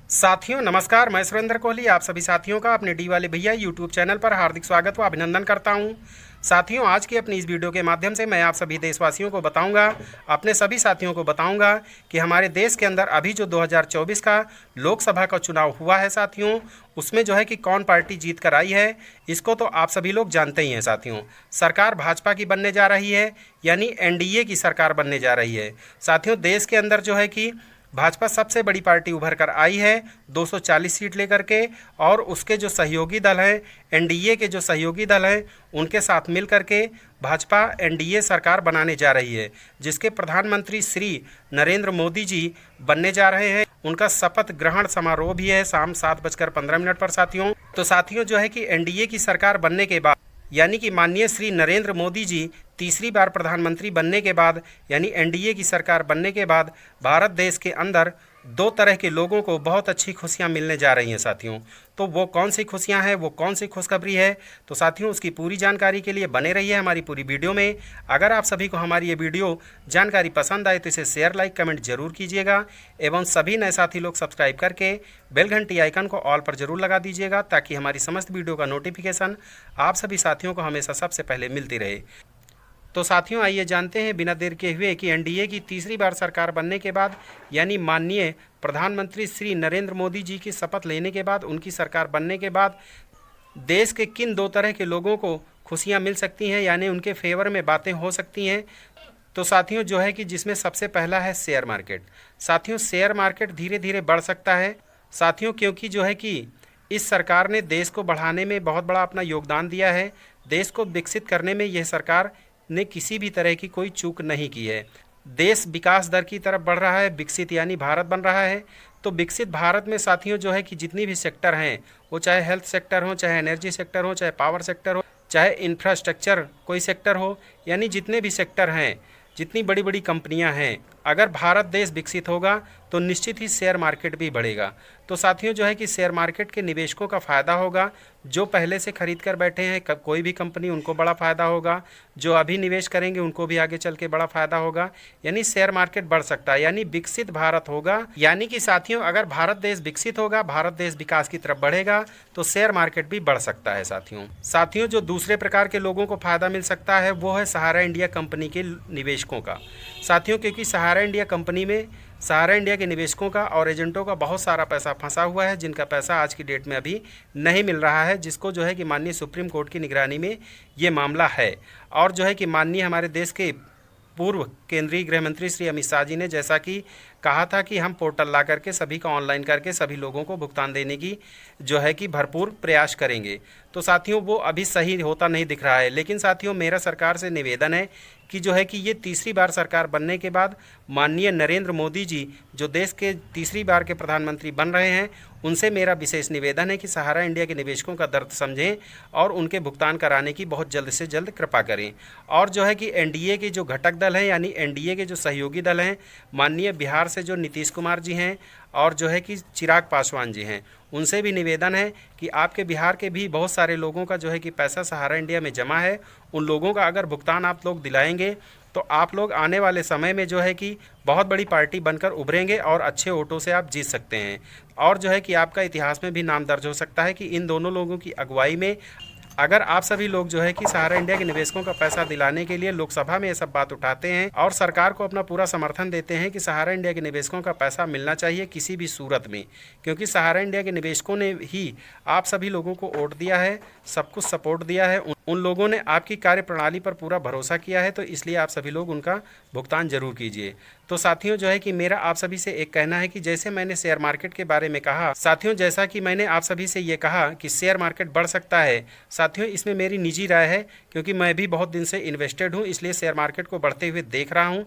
साथियों नमस्कार, मैं सुरेंद्र कोहली आप सभी साथियों का अपने डी वाले भैया यूट्यूब चैनल पर हार्दिक स्वागत व अभिनंदन करता हूं। साथियों, आज की अपनी इस वीडियो के माध्यम से मैं आप सभी देशवासियों को बताऊंगा, अपने सभी साथियों को बताऊंगा कि हमारे देश के अंदर अभी जो 2024 का लोकसभा का चुनाव हुआ है साथियों, उसमें जो है कि कौन पार्टी जीत कर आई है, इसको तो आप सभी लोग जानते ही हैं साथियों। सरकार भाजपा की बनने जा रही है, यानी एनडीए की सरकार बनने जा रही है। साथियों, देश के अंदर जो है कि भाजपा सबसे बड़ी पार्टी उभर कर आई है 240 सीट लेकर के, और उसके जो सहयोगी दल हैं, एनडीए के जो सहयोगी दल हैं, उनके साथ मिल करके भाजपा एनडीए सरकार बनाने जा रही है, जिसके प्रधानमंत्री श्री नरेंद्र मोदी जी बनने जा रहे हैं। उनका शपथ ग्रहण समारोह भी है शाम 7:15 पर साथियों। तो साथियों, जो है कि एनडीए की सरकार बनने के बाद, यानी कि माननीय श्री नरेंद्र मोदी जी तीसरी बार प्रधानमंत्री बनने के बाद, यानी एनडीए की सरकार बनने के बाद, भारत देश के अंदर दो तरह के लोगों को बहुत अच्छी खुशियां मिलने जा रही हैं साथियों। तो वो कौन सी खुशियां हैं, वो कौन सी खुशखबरी है, तो साथियों उसकी पूरी जानकारी के लिए बने रहिए हमारी पूरी वीडियो में। अगर आप सभी को हमारी ये वीडियो जानकारी पसंद आए तो इसे शेयर लाइक कमेंट जरूर कीजिएगा, एवं सभी नए साथी लोग सब्सक्राइब करके बेल घंटी आइकन को ऑल पर जरूर लगा दीजिएगा, ताकि हमारी समस्त वीडियो का नोटिफिकेशन आप सभी साथियों को हमेशा सबसे पहले मिलती रहे। तो साथियों, आइए जानते हैं बिना देर के हुए कि एनडीए की तीसरी बार सरकार बनने के बाद, यानी माननीय प्रधानमंत्री श्री नरेंद्र मोदी जी की शपथ लेने के बाद, उनकी सरकार बनने के बाद देश के किन दो तरह के लोगों को खुशियां मिल सकती हैं, यानी उनके फेवर में बातें हो सकती हैं। तो साथियों, जो है कि जिसमें सबसे पहला है शेयर मार्केट। साथियों, शेयर मार्केट धीरे धीरे बढ़ सकता है साथियों, क्योंकि जो है कि इस सरकार ने देश को बढ़ाने में बहुत बड़ा अपना योगदान दिया है। देश को विकसित करने में यह सरकार ने किसी भी तरह की कोई चूक नहीं की है। देश विकास दर की तरफ बढ़ रहा है, विकसित यानी भारत बन रहा है। तो विकसित भारत में साथियों, जो है कि जितनी भी सेक्टर हैं, वो चाहे हेल्थ सेक्टर हो, चाहे एनर्जी सेक्टर हो, चाहे पावर सेक्टर हो, चाहे इंफ्रास्ट्रक्चर कोई सेक्टर हो, यानी जितने भी सेक्टर हैं, जितनी बड़ी बड़ी कंपनियां हैं, अगर भारत देश विकसित होगा तो निश्चित ही शेयर मार्केट भी बढ़ेगा। तो साथियों, जो है कि शेयर मार्केट के निवेशकों का फ़ायदा होगा। जो पहले से खरीद कर बैठे हैं कोई भी कंपनी, उनको बड़ा फ़ायदा होगा। जो अभी निवेश करेंगे उनको भी आगे चल के बड़ा फ़ायदा होगा, यानी शेयर मार्केट बढ़ सकता है, यानी विकसित भारत होगा। यानी कि साथियों, अगर भारत देश विकसित होगा, भारत देश विकास की तरफ बढ़ेगा, तो शेयर मार्केट भी बढ़ सकता है साथियों, जो दूसरे प्रकार के लोगों को फ़ायदा मिल सकता है वो है सहारा इंडिया कंपनी के निवेशकों का साथियों, क्योंकि सहारा इंडिया कंपनी में सहारा इंडिया के निवेशकों का और एजेंटों का बहुत सारा पैसा फंसा हुआ है, जिनका पैसा आज की डेट में अभी नहीं मिल रहा है, जिसको जो है कि माननीय सुप्रीम कोर्ट की निगरानी में ये मामला है। और जो है कि माननीय हमारे देश के पूर्व केंद्रीय गृह मंत्री श्री अमित शाह जी ने जैसा कि कहा था कि हम पोर्टल ला करके सभी का ऑनलाइन करके सभी लोगों को भुगतान देने की जो है कि भरपूर प्रयास करेंगे। तो साथियों, वो अभी सही होता नहीं दिख रहा है। लेकिन साथियों, मेरा सरकार से निवेदन है कि जो है कि ये तीसरी बार सरकार बनने के बाद माननीय नरेंद्र मोदी जी जो देश के तीसरी बार के प्रधानमंत्री बन रहे हैं, उनसे मेरा विशेष निवेदन है कि सहारा इंडिया के निवेशकों का दर्द समझें और उनके भुगतान कराने की बहुत जल्द से जल्द कृपा करें। और जो है कि एनडीए के जो घटक दल हैं, यानी एनडीए के जो सहयोगी दल हैं, माननीय बिहार से जो नीतीश कुमार जी हैं और जो है कि चिराग पासवान जी हैं, उनसे भी निवेदन है कि आपके बिहार के भी बहुत सारे लोगों का जो है कि पैसा सहारा इंडिया में जमा है, उन लोगों का अगर भुगतान आप लोग दिलाएंगे तो आप लोग आने वाले समय में जो है कि बहुत बड़ी पार्टी बनकर उभरेंगे और अच्छे वोटों से आप जीत सकते हैं। और जो है कि आपका इतिहास में भी नाम दर्ज हो सकता है कि इन दोनों लोगों की अगुवाई में अगर आप सभी लोग जो है कि सहारा इंडिया के निवेशकों का पैसा दिलाने के लिए लोकसभा में ये सब बात उठाते हैं और सरकार को अपना पूरा समर्थन देते हैं कि सहारा इंडिया के निवेशकों का पैसा मिलना चाहिए किसी भी सूरत में, क्योंकि सहारा इंडिया के निवेशकों ने ही आप सभी लोगों को वोट दिया है, सब कुछ सपोर्ट दिया है, उन लोगों ने आपकी कार्यप्रणाली पर पूरा भरोसा किया है। तो इसलिए आप सभी लोग उनका भुगतान जरूर कीजिए। तो साथियों, जो है कि मेरा आप सभी से एक कहना है कि जैसे मैंने शेयर मार्केट के बारे में कहा साथियों, जैसा कि मैंने आप सभी से ये कहा कि शेयर मार्केट बढ़ सकता है साथियों, इसमें मेरी निजी राय है, क्योंकि मैं भी बहुत दिन से इन्वेस्टेड हूँ, इसलिए शेयर मार्केट को बढ़ते हुए देख रहा हूँ।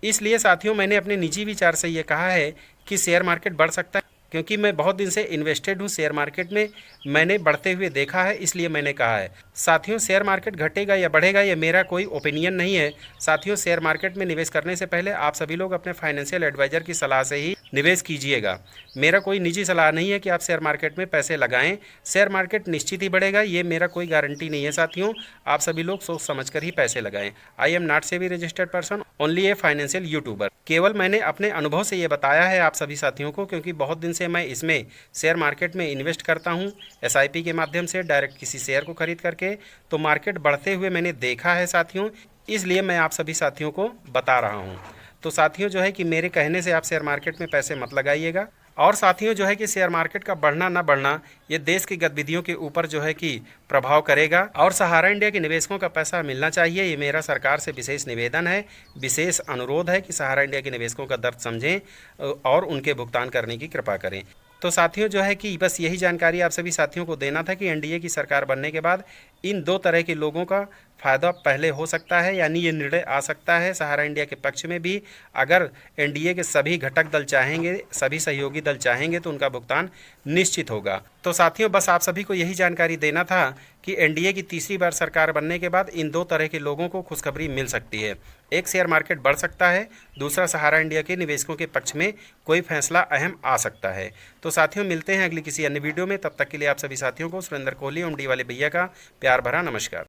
इसलिए साथियों, मैंने अपने निजी विचार से ये कहा है कि शेयर मार्केट बढ़ सकता है, क्योंकि मैं बहुत दिन से इन्वेस्टेड हूँ शेयर मार्केट में, मैंने बढ़ते हुए देखा है, इसलिए मैंने कहा है। साथियों, शेयर मार्केट घटेगा या बढ़ेगा ये मेरा कोई ओपिनियन नहीं है साथियों। शेयर मार्केट में निवेश करने से पहले आप सभी लोग अपने फाइनेंशियल एडवाइजर की सलाह से ही निवेश कीजिएगा। मेरा कोई निजी सलाह नहीं है कि आप शेयर मार्केट में पैसे लगाएं। शेयर मार्केट निश्चित ही बढ़ेगा, ये मेरा कोई गारंटी नहीं है साथियों। आप सभी लोग सोच समझ कर ही पैसे लगाएं। I am not SEBI registered person, only a financial YouTuber. केवल मैंने अपने अनुभव से ये बताया है आप सभी साथियों को, क्योंकि बहुत दिन से से मैं इसमें शेयर मार्केट में इन्वेस्ट करता हूँ SIP के माध्यम से, डायरेक्ट किसी शेयर को खरीद करके। तो मार्केट बढ़ते हुए मैंने देखा है साथियों, इसलिए मैं आप सभी साथियों को बता रहा हूँ। तो साथियों जो है कि मेरे कहने से आप शेयर मार्केट में पैसे मत लगाइएगा। और साथियों जो है कि शेयर मार्केट का बढ़ना ना बढ़ना ये देश की गतिविधियों के ऊपर जो है कि प्रभाव करेगा, और सहारा इंडिया के निवेशकों का पैसा मिलना चाहिए। ये मेरा सरकार से विशेष निवेदन है, विशेष अनुरोध है कि सहारा इंडिया के निवेशकों का दर्द समझें और उनके भुगतान करने की कृपा करें। तो साथियों जो है कि बस यही जानकारी आप सभी साथियों को देना था कि NDA की सरकार बनने के बाद इन दो तरह के लोगों का फ़ायदा पहले हो सकता है, यानी ये निर्णय आ सकता है सहारा इंडिया के पक्ष में भी। अगर NDA के सभी घटक दल चाहेंगे, सभी सहयोगी दल चाहेंगे तो उनका भुगतान निश्चित होगा। तो साथियों बस आप सभी को यही जानकारी देना था कि NDA की तीसरी बार सरकार बनने के बाद इन दो तरह के लोगों को खुशखबरी मिल सकती है। एक, शेयर मार्केट बढ़ सकता है, दूसरा, सहारा इंडिया के निवेशकों के पक्ष में कोई फैसला अहम आ सकता है। तो साथियों मिलते हैं अगली किसी अन्य वीडियो में, तब तक के लिए आप सभी साथियों को सुरेंद्र कोहली एवं डी वाले भैया का प्यार भरा नमस्कार।